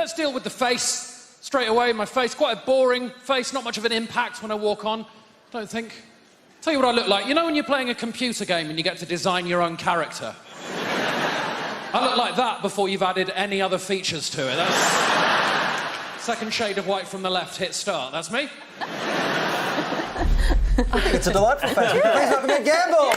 Let's deal with the face straight away. My face, quite a boring face, not much of an impact when I walk on, don't think. Tell you what I look like. You know when you're playing a computer game and you get to design your own character? I look like that before you've added any other features to it. That's... Second shade of white from the left, hit start. That's me. It's a delightful face. Please having a gamble.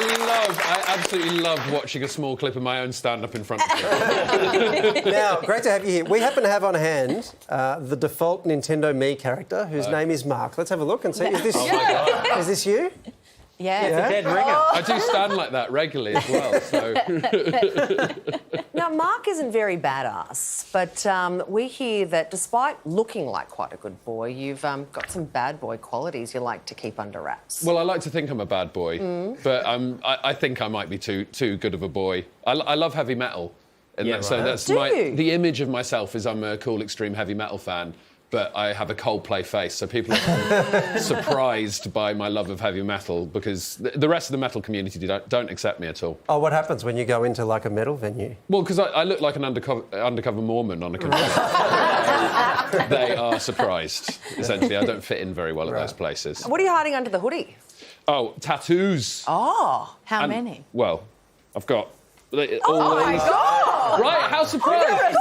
I absolutely love watching a small clip of my own stand-up in front of you. Now, great to have you here. We happen to have on hand the default Nintendo Mii character, whose name is Mark. Let's have a look and see. Is this, is this you? Yeah. It's a dead ringer. I do stand like that regularly as well, so... Now, Mark isn't very badass, but we hear that despite looking like quite a good boy, you've got some bad boy qualities you like to keep under wraps. Well, I like to think I'm a bad boy, but I think I might be too good of a boy. I love heavy metal. And so that's the image of myself is I'm a cool, extreme heavy metal fan. But I have a Coldplay face, so people are surprised by my love of heavy metal because the rest of the metal community don't accept me at all. Oh, what happens when you go into, like, a metal venue? Well, because I look like an undercover Mormon on a convention. They are surprised, essentially. I don't fit in very well at those places. What are you hiding under the hoodie? Oh, tattoos. Oh, how many? Well, I've got... Oh, my God! Right, how surprised!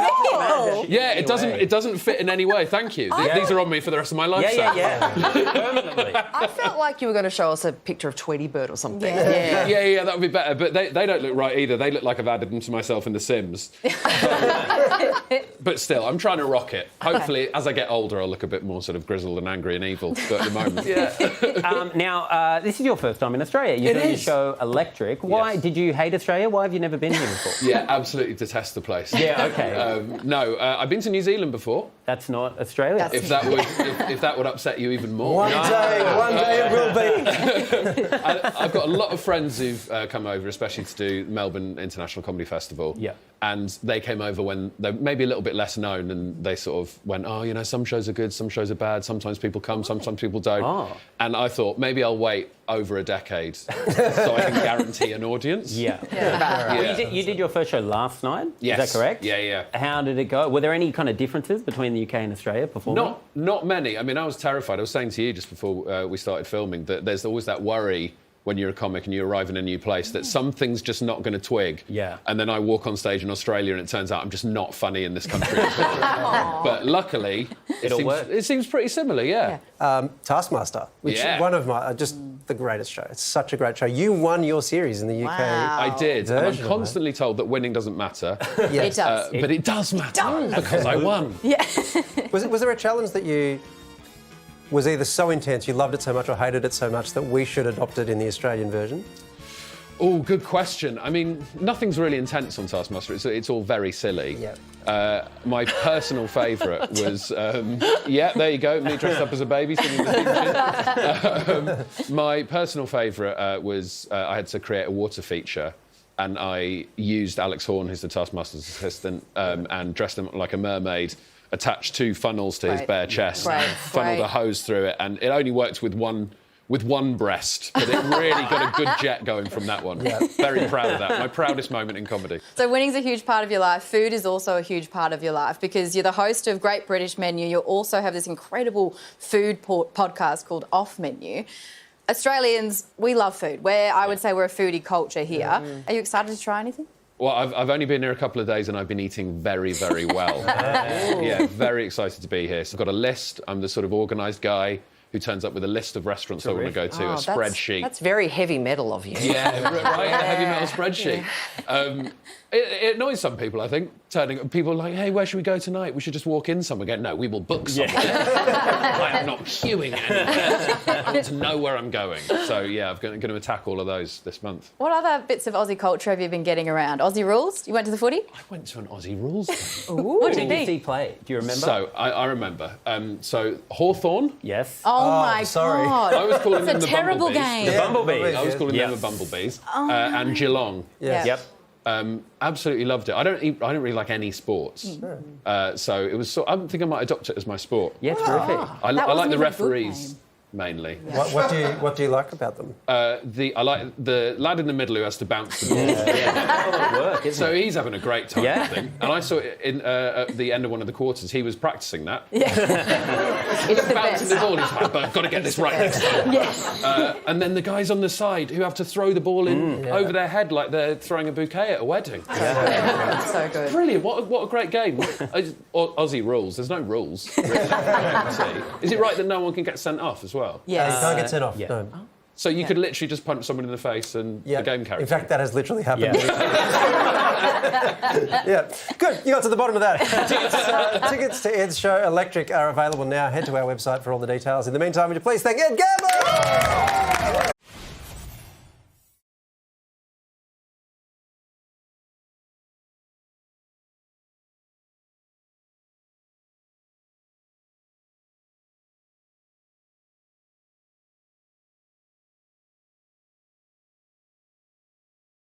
Yeah, it Anyway. it doesn't fit in any way. Thank you. These are on me for the rest of my life. Permanently. I felt like you were going to show us a picture of Tweety Bird or something. Yeah, that would be better. But they don't look right either. They look like I've added them to myself in The Sims. But still, I'm trying to rock it. Hopefully, as I get older, I'll look a bit more sort of grizzled and angry and evil. But at the moment, Now, this is your first time in Australia. You're doing your show Electric. Why did you hate Australia? Why have you never been here before? Yeah, absolutely detest the place. Yeah, okay. No, I've been to New Zealand before. That's not Australia. If that would upset you even more. One day it will be. I've got a lot of friends who've come over, especially to do Melbourne International Comedy Festival. Yeah. And they came over when they're maybe a little bit less known, and they sort of went, oh, you know, some shows are good, some shows are bad, sometimes people come, sometimes people don't. Oh. And I thought, maybe I'll wait over a decade so I can guarantee an audience. Yeah. Yeah. You did your first show last night? Yes. Is that correct? Yeah. How did it go? Were there any kind of differences between the UK and Australia performing? Not many. I mean, I was terrified. I was saying to you just before we started filming that there's always that worry when you're a comic and you arrive in a new place that something's just not going to twig. Yeah. And then I walk on stage in Australia and it turns out I'm just not funny in this country at all. But luckily, it seems pretty similar, yeah. Taskmaster, which is one of my, just the greatest show. It's such a great show. You won your series in the UK. I did. And I'm constantly told that winning doesn't matter. It does. But it does matter because I won. Yeah. Was there a challenge that was either so intense, you loved it so much or hated it so much that we should adopt it in the Australian version? Oh, good question. I mean, nothing's really intense on Taskmaster. It's all very silly. Yeah. My personal favourite was... there you go, me dressed up as a baby singing the theme. My personal favourite was I had to create a water feature, and I used Alex Horne, who's the Taskmaster's assistant, and dressed him like a mermaid, attached two funnels to his bare chest, funneled a hose through it, and it only worked with one breast, but it really got a good jet going from that one. Yeah. Very proud of that. My proudest moment in comedy. So winning's a huge part of your life. Food is also a huge part of your life because you're the host of Great British Menu. You also have this incredible food podcast called Off Menu. Australians, we love food. I would say we're a foodie culture here. Are you excited to try anything? Well, I've only been here a couple of days and I've been eating very, very well. Very excited to be here. So I've got a list. I'm the sort of organised guy who turns up with a list of restaurants I want to go to, a spreadsheet. That's very heavy metal of you. Yeah, right, a heavy metal spreadsheet. It annoys some people, I think. People are like, hey, where should we go tonight? We should just walk in somewhere. No, we will book somewhere. I am not queuing anywhere. I want to know where I'm going. So, yeah, I'm going to attack all of those this month. What other bits of Aussie culture have you been getting around? Aussie rules? You went to the footy? I went to an Aussie rules game. What did you see play? Do you remember? So, I remember. So, Hawthorn. Yes. Oh my sorry. God. I was calling them It's the a terrible Bumblebees. game. The Bumblebees. I was calling them the Bumblebees. And Geelong. Yes. Yep. Absolutely loved it. I don't really like any sports, so it was. I think I might adopt it as my sport. Yeah, terrific. I like the referees. mainly. What do you like about them? I like the lad in the middle who has to bounce the ball. Work, isn't So it? he's having a great time, I think. And I saw it at the end of one of the quarters. He was practicing that. It's the Bouncing best. the ball. He's like, but I've got to get this right next time. Yes. And then the guys on the side who have to throw the ball in over their head like they're throwing a bouquet at a wedding. So good. Brilliant. What a great game. Aussie rules. There's no rules. Really. Is it right that no one can get sent off as well? Yes. You can't get sent off. yeah. No. So you could literally just punch someone in the face and the game carries In fact, that has literally happened. Yeah. Yeah. Good. You got to the bottom of that. Tickets to Ed's show Electric are available now. Head to our website for all the details. In the meantime, would you please thank Ed Gamble?